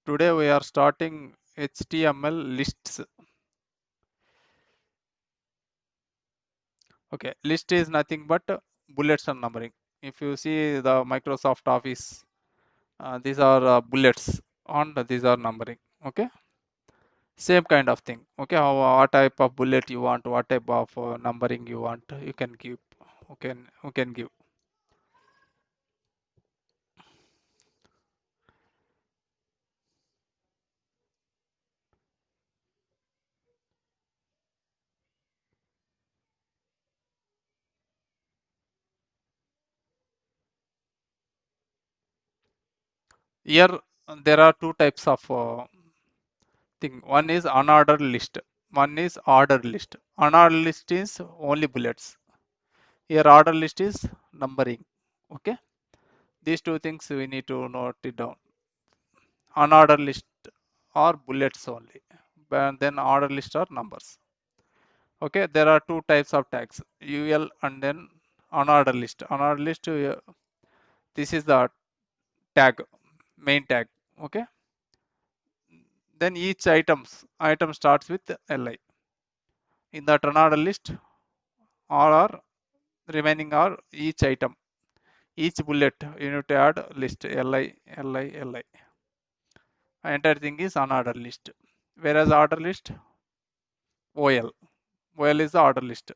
Today we are starting HTML lists. Okay, list is nothing but bullets and numbering. If you see the Microsoft Office, these are bullets and these are numbering. Okay, same kind of thing. Okay, what type of bullet you want, what type of numbering you want, you can give. Okay, you can give. Here there are two types of thing. One is unordered list. One is ordered list. Unordered list is only bullets. Here order list is numbering. Okay. These two things we need to note it down. Unordered list are bullets only. And then order list are numbers. Okay. There are two types of tags. UL and then unordered list. Unordered list, this is the tag, main tag. Okay. Then each item starts with LI. In the unordered list, all are remaining are each item, each bullet you need to add list li. Entire thing is unordered list. Whereas order list, ol is the order list.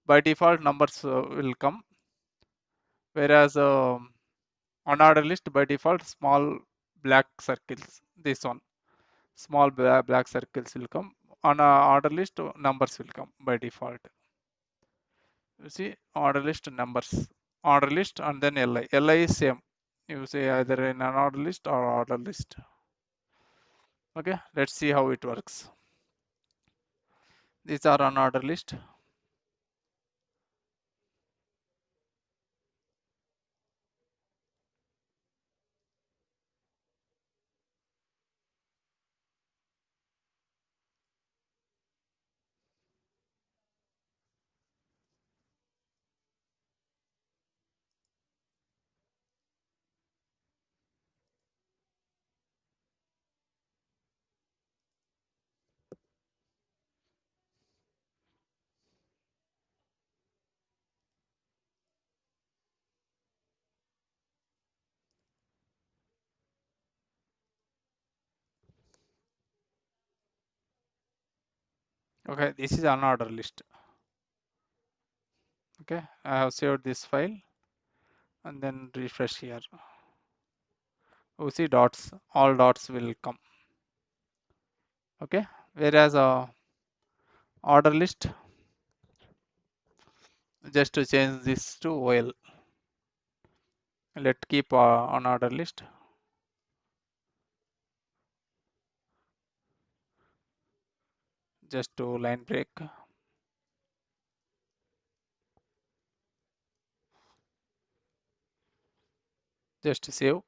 By default numbers will come, whereas unordered list by default small black circles, this one small black circles will come. On order list numbers will come by default. You see order list numbers, order list and then li is same, you say either in an order list or order list. Okay, let's see how it works. These are on order list. Okay, this is an order list. Okay, I have saved this file and then refresh here. You see dots, all dots will come. Okay, whereas order list, just to change this to OL. Let keep on order list. Just to line break. Just save,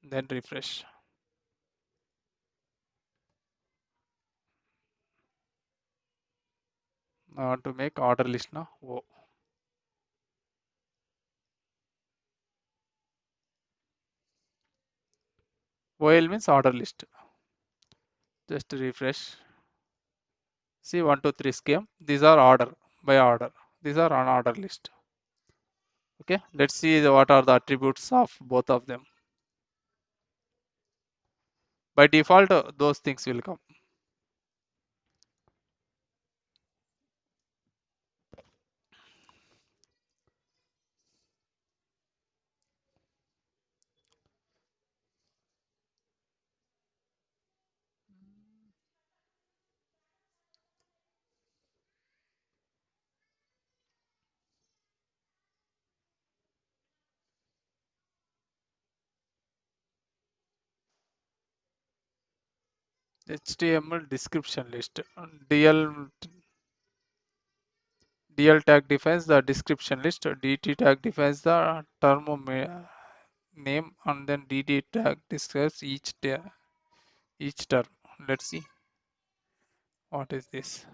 then refresh. I want to make order list now. Oh. OL means order list. Just refresh. See 1, 2, 3 scheme. These are order by order. These are on order list. Okay, let's see what are the attributes of both of them. By default, those things will come. HTML description list. DL tag defines the description list. DT tag defines the term name, and then DD tag describes each term. Let's see what is this.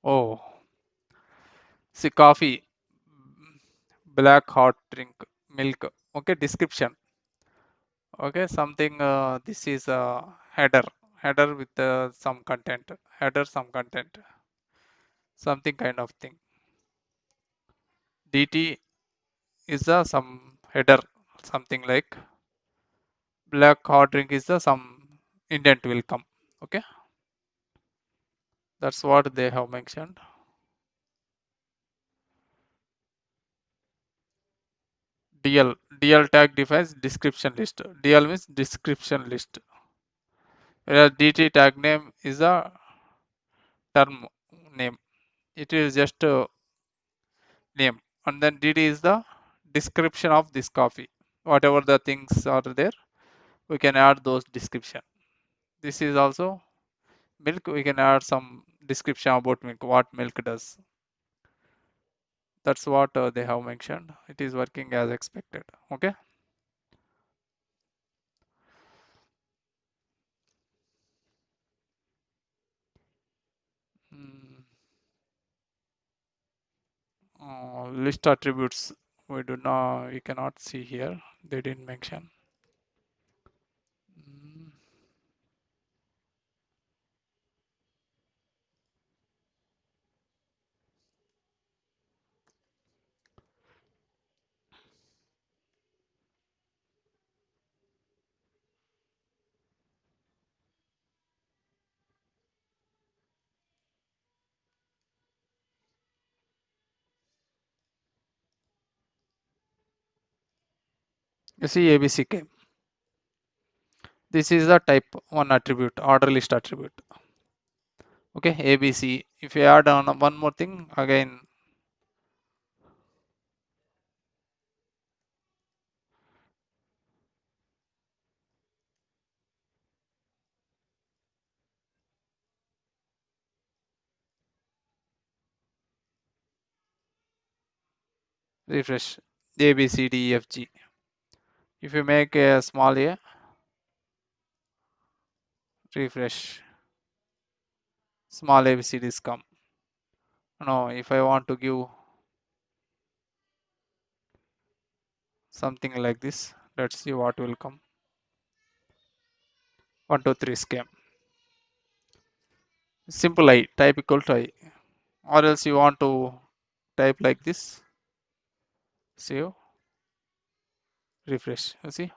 Oh, see, coffee, black hot drink, milk. Okay, description. Okay, something. This is a header with some content. Header, some content. Something kind of thing. DT is a some header. Something like black hot drink is the some indent will come. Okay, that's what they have mentioned. DL tag defines description list. DL means description list. Whereas DT tag name is a term name. It is just a name. And then DD is the description of this coffee. Whatever the things are there, we can add those description. This is also milk. We can add some description about milk, what milk does. That's what they have mentioned. It is working as expected. Okay. Mm, list attributes we cannot see here. They didn't mention. Mm, you see ABC came. This is the type one attribute, order list attribute. Okay, ABC. If you add on one more thing, again, refresh A, B, C, D, E, F, G. If you make a small a, refresh, small ABCDs come. No, if I want to give something like this, let's see what will come. 1, 2, 3 scam. Simple I, type equal to I. Or else you want to type like this, save, refresh. You see,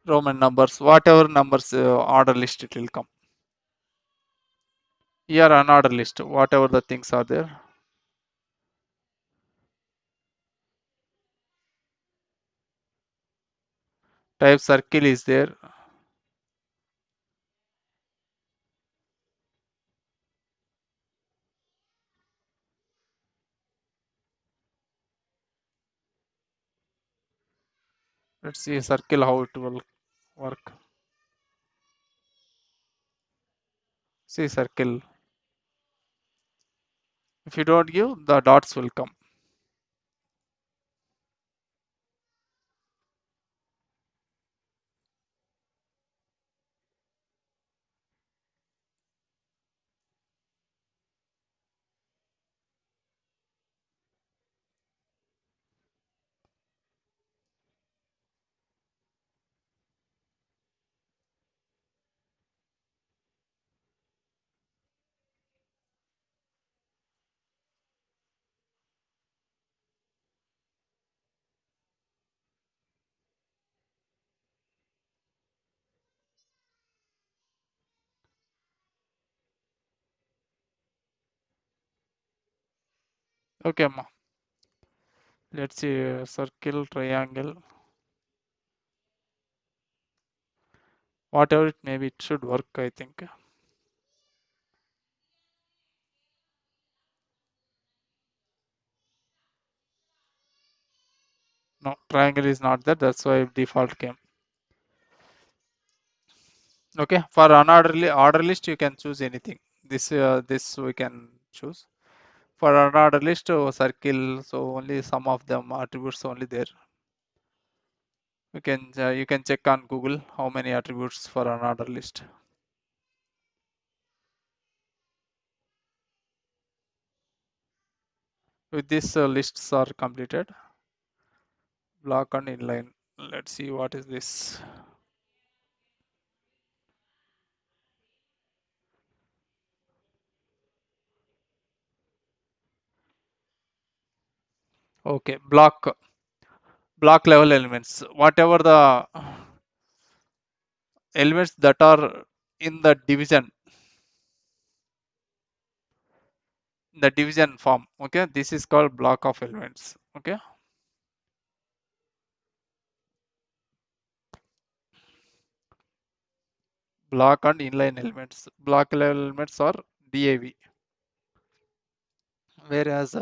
Roman numbers, whatever numbers order list it will come. Here unordered list, whatever the things are there. Type circle is there. Let's see circle how it will work. See circle. If you don't give, the dots will come. Okay, ma. Let's see circle, triangle, whatever it may be, it should work, I think. No, triangle is not there. That's why default came. Okay, for unordered order list, you can choose anything. This we can choose. For unordered list, circle, so only some of them attributes only there. You can check on Google how many attributes for unordered list. With this lists are completed. Block and inline. Let's see what is this. Okay, block level elements. Whatever the elements that are in the division form. Okay, this is called block of elements. Okay, block and inline elements. Block level elements are DAV, whereas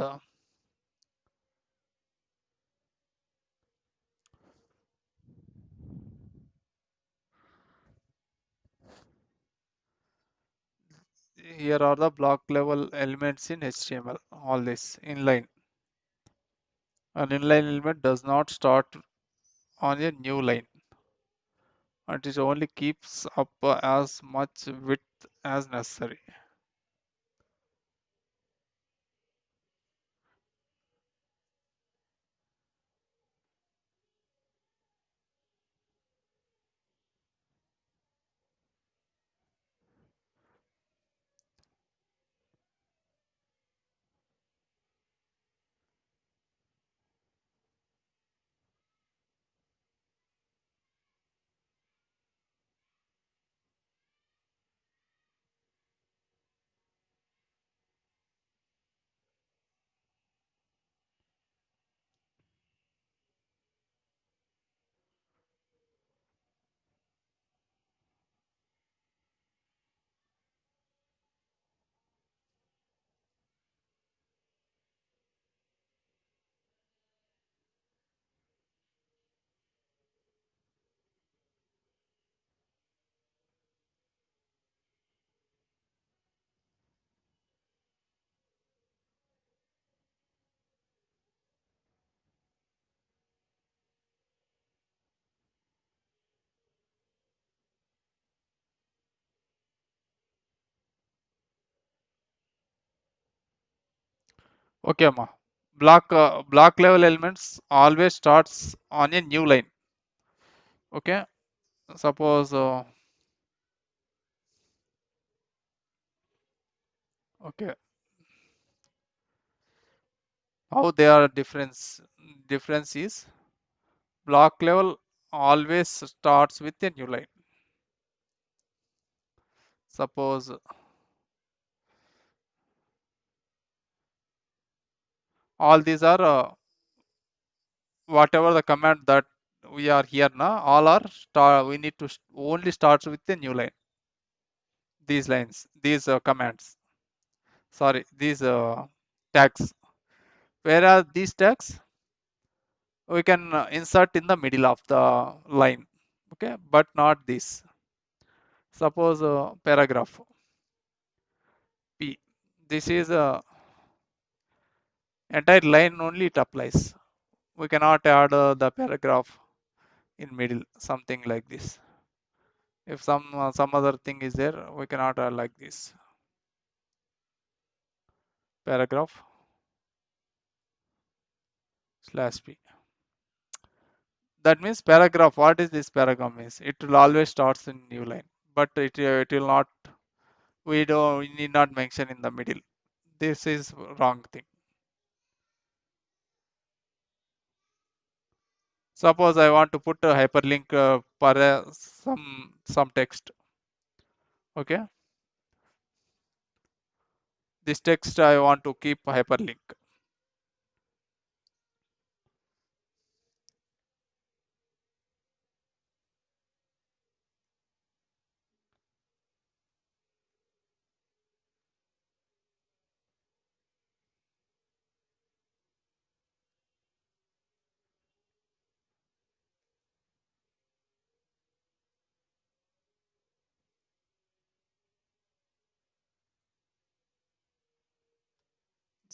here are the block level elements in HTML. All this inline. An inline element does not start on a new line, and it only keeps up as much width as necessary. Okay, ma. Block level elements always starts on a new line. Okay, suppose okay, how they are difference is block level always starts with a new line. Suppose all these are whatever the command that we are here now, all are we need to only starts with a new line. These lines, these commands, sorry, these tags. Whereas these tags we can insert in the middle of the line. Okay, but not this. Suppose paragraph P. This is a entire line only it applies. We cannot add the paragraph in middle, something like this. If some other thing is there, we cannot add like this. Paragraph slash P. That means paragraph. What is this paragraph means? It will always starts in new line, but it will not. We need not mention in the middle. This is wrong thing. Suppose I want to put a hyperlink for some text. Okay, this text I want to keep hyperlink.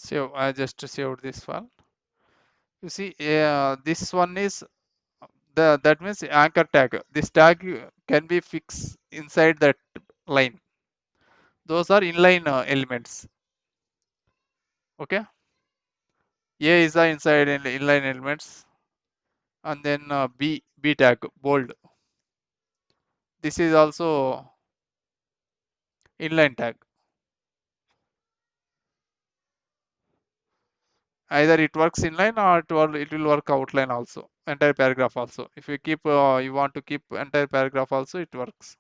So I just saved this file. You see, this one is that means anchor tag. This tag can be fixed inside that line. Those are inline elements. Okay. A is the inside inline elements, and then B tag bold. This is also inline tag. Either it works inline or it will work outline also, entire paragraph also. If you keep you want to keep entire paragraph also, it works.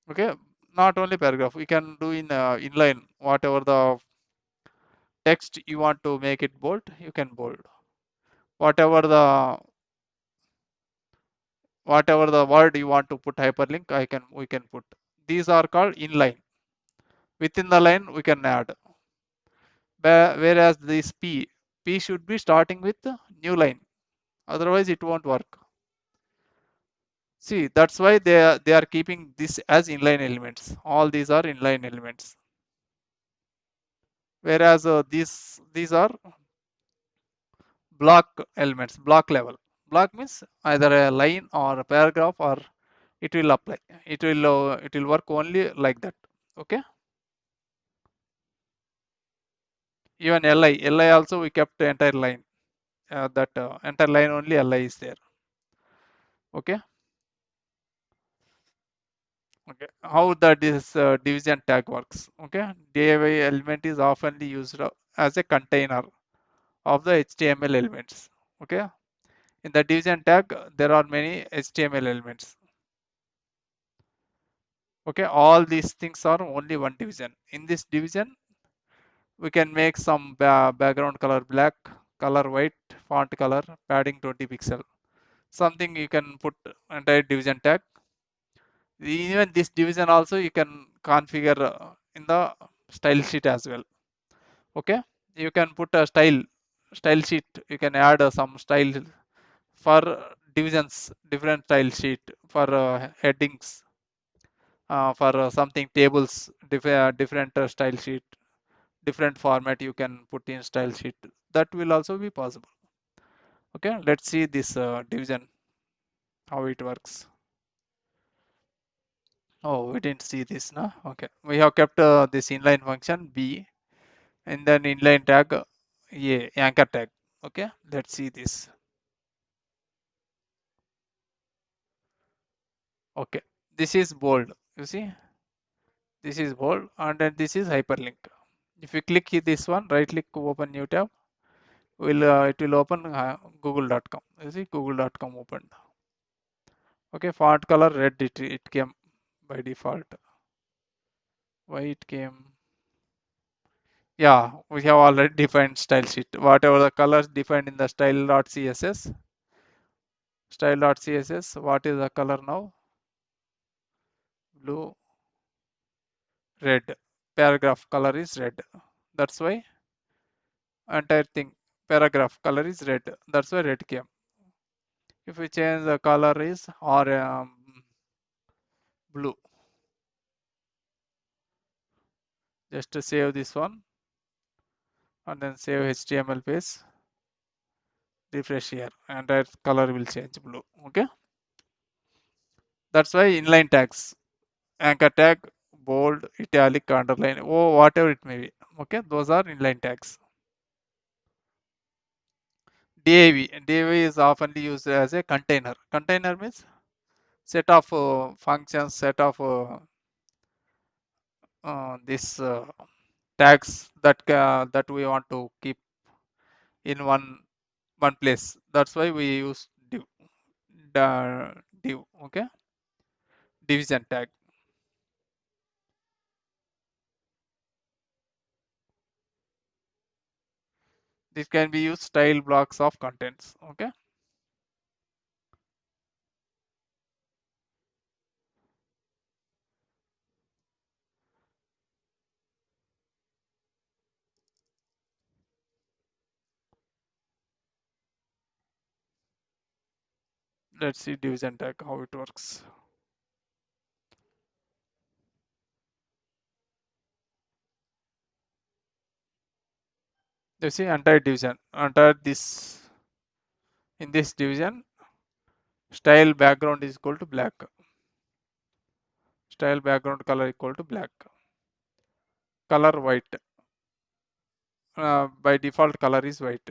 Okay, not only paragraph, we can do in inline whatever the text you want to make it bold, you can bold. Whatever the word you want to put hyperlink, we can put. These are called inline. Within the line we can add. Whereas this P should be starting with the new line. Otherwise it won't work. See, that's why they are keeping this as inline elements. All these are inline elements. Whereas these are block elements, block level. Block means either a line or a paragraph, or it will apply. It will work only like that. Okay. Even Li also we kept the entire line. That entire line only Li is there. Okay. Okay. How that is division tag works. Okay. Div element is often used as a container of the HTML elements. Okay. In the division tag, there are many HTML elements. Okay, all these things are only one division. In this division, we can make some background color black, color white, font color, padding 20 pixel. Something you can put entire division tag. Even this division also you can configure in the style sheet as well. Okay, you can put a style sheet. You can add some style for divisions, different style sheet for headings, for something tables, different style sheet, different format you can put in style sheet. That will also be possible. Okay, let's see this division, how it works. Oh, we didn't see this, no? Okay, we have kept this inline function B, and then inline tag A, anchor tag. Okay, let's see this. Okay, this is bold. You see, this is bold, and then this is hyperlink. If you click this one, right click, open new tab, it will open google.com. You see, google.com opened. Okay, font color red, it came by default. Why it came? Yeah, we have already defined style sheet. Whatever the colors defined in the style.css, what is the color now? Blue, red. Paragraph color is red. That's why entire thing, paragraph color is red. That's why red came. If we change the color is or blue, just to save this one and then save HTML page, refresh here, and that color will change blue. Okay, that's why inline tags, anchor tag, bold, italic, underline, oh, whatever it may be. Okay, those are inline tags. Div is often used as a container. Container means set of functions, set of this tags that we want to keep in one place. That's why we use div. Okay, division tag. This can be used style blocks of contents. Okay, let's see division tag how it works. You see entire division, entire this, in this division, style background is equal to black. style background color equal to black. Color white. By default color is white.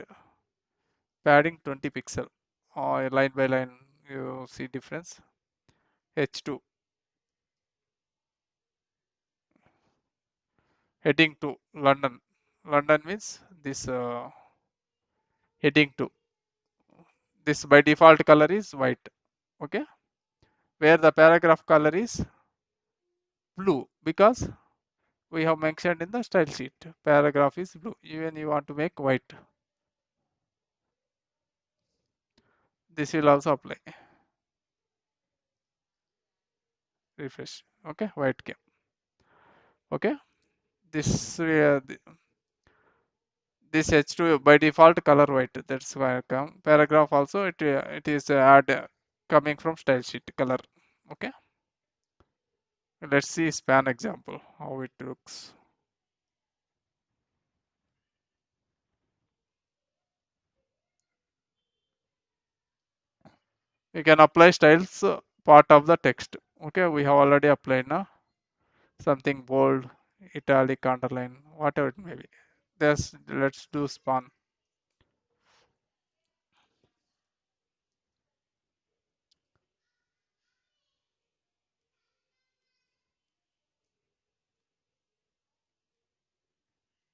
Padding 20 pixel. Line by line you see difference. H2. Heading to London. London means this heading to. This by default color is white. Okay. Where the paragraph color is blue because we have mentioned in the style sheet. Paragraph is blue. Even you want to make white. This will also apply. Refresh. Okay. White came. Okay. This this H2 by default color white. That's why I come. Paragraph also it is add coming from style sheet color. Okay. Let's see span example how it looks. You can apply styles part of the text. Okay, we have already applied now. Something bold, italic, underline, whatever it may be. Let's do span.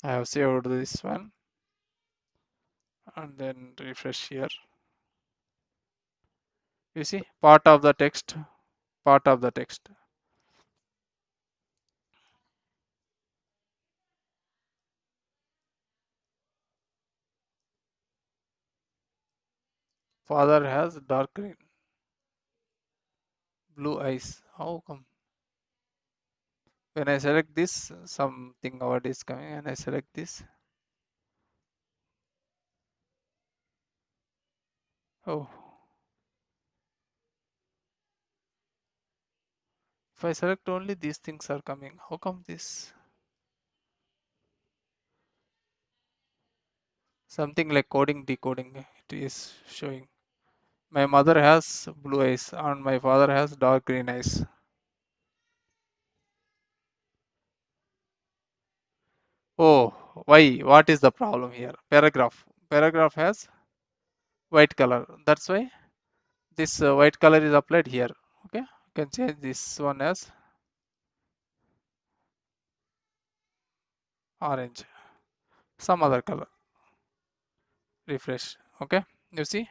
I have saved this one and then refresh here. You see part of the text, part of the text. Father has dark green, blue eyes. How come? When I select this, something word is coming and I select this. Oh, if I select only these things are coming. How come this? Something like coding, decoding it is showing. My mother has blue eyes and my father has dark green eyes. Oh, why? What is the problem here? Paragraph. Paragraph has white color. That's why this white color is applied here. Okay, you can change this one as orange. Some other color. Refresh. Okay, you see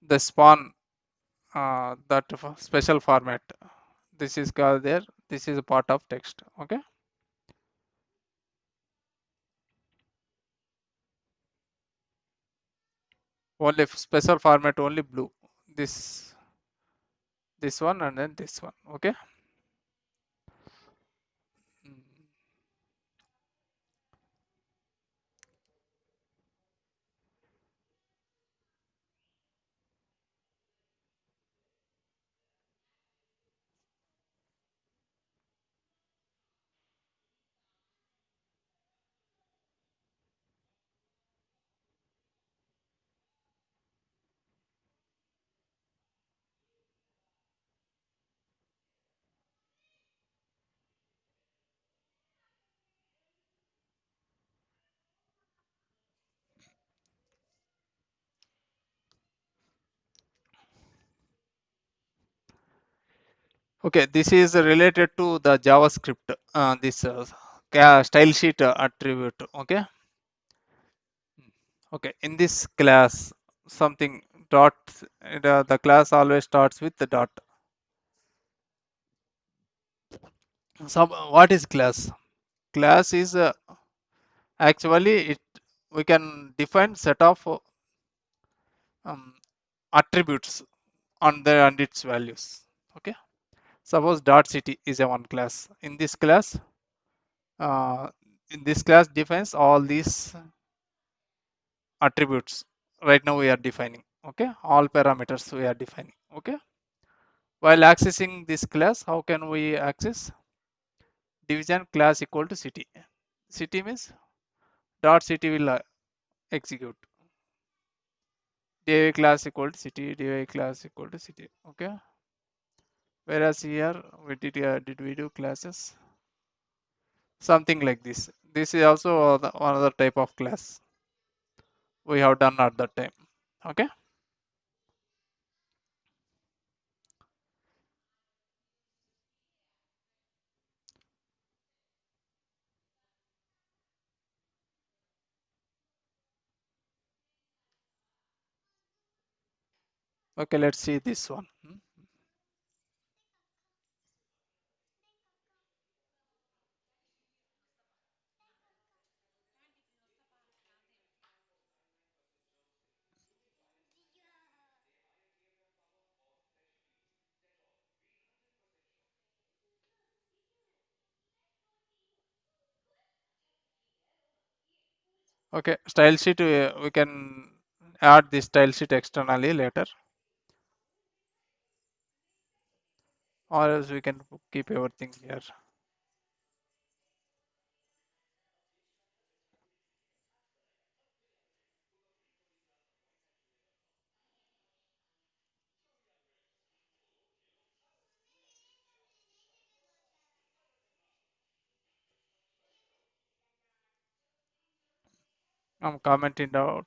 the spawn that special format. This is called there. This is a part of text. Okay. Only special format only blue. This one and then this one. Okay. Mm. Okay, this is related to the JavaScript. This style sheet attribute. Okay. Okay. In this class, something dot. The class always starts with the dot. So what is class? Class is actually it. We can define set of um, attributes on the and its values. Okay. Suppose dot city is a one class. Uh, in this class defines all these attributes. Right now we are defining. Okay, all parameters we are defining. Okay, while accessing this class, how can we access? Division class equal to city. City means dot city will execute. Div class equal to city. Div class equal to city. Okay, Whereas here we did we do classes? Something like this. This is also another type of class we have done at that time. Okay. Okay, let's see this one. Okay, style sheet, we can add this style sheet externally later, or else we can keep everything here. I'm commenting out,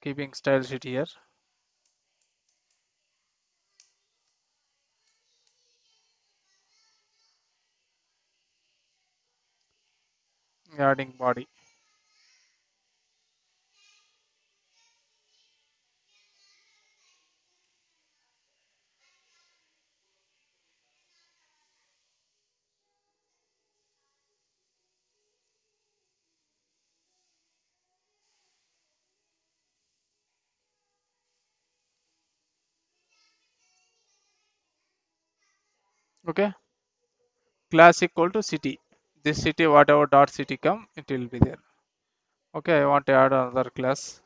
keeping style sheet here, adding body. Okay, class equal to city. This city, whatever dot city come, it will be there. Okay, I want to add another class.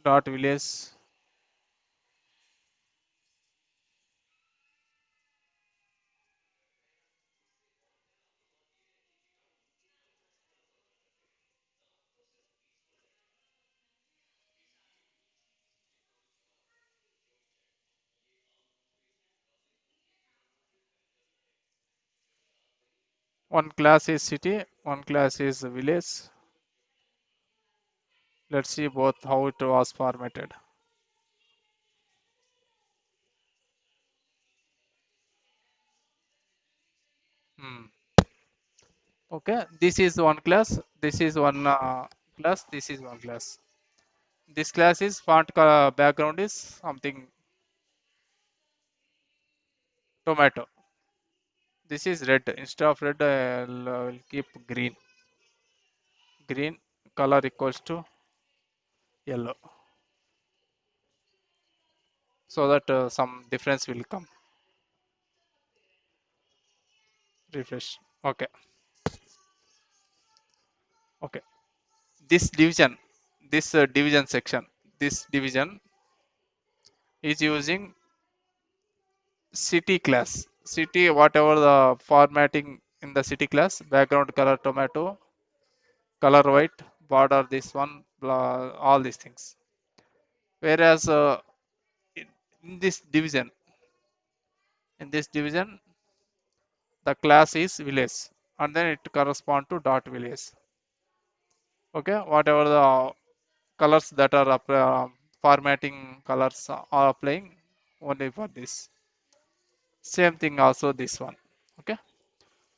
Dot village. One class is city, one class is village. Let's see both how it was formatted. Hmm. Okay, this is one class, this is one class, this is one class. This class is font color background is something tomato. This is red. Instead of red, I'll keep green. Green color equals to yellow, so that some difference will come. Refresh. Okay, okay. This division, this division section, this division is using city class. City, whatever the formatting in the city class, background color tomato, color white, border this one, blah, all these things. Whereas in in this division, in this division, the class is village, and then it correspond to dot village. Okay, whatever the colors that are formatting colors are applying only for this. Same thing also this one. Okay.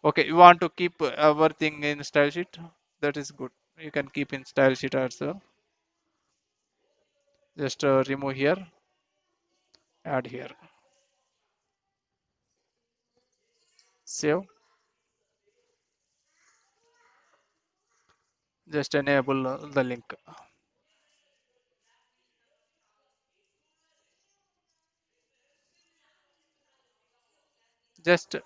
Okay, you want to keep everything in style sheet? That is good. You can keep in style sheet as well. Just remove here, add here, save. Just enable the link. Just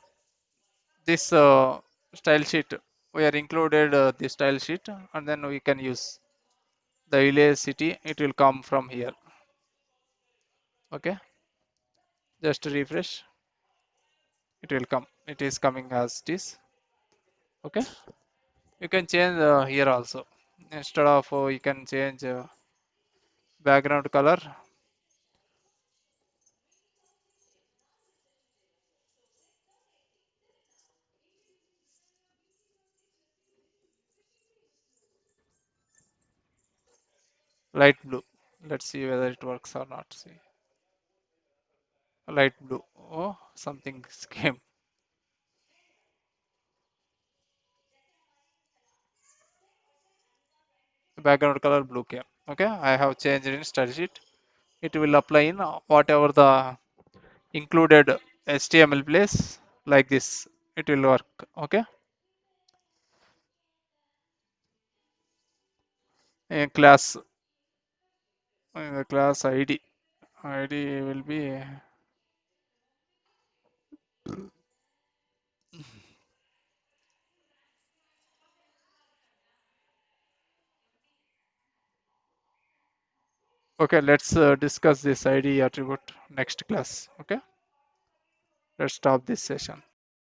this style sheet. We are included the style sheet, and then we can use the village city. It will come from here. Okay, just refresh. It will come. it is coming as it is. Okay, you can change here also. Instead of you can change background color, light blue. Let's see whether it works or not. See, light blue. Oh, something came. Background color blue came. Okay, I have changed in study sheet. It will apply in whatever the included HTML place, like this. It will work. Okay, in class, in the class ID will be. Okay, let's discuss this ID attribute next class. Okay, let's stop this session.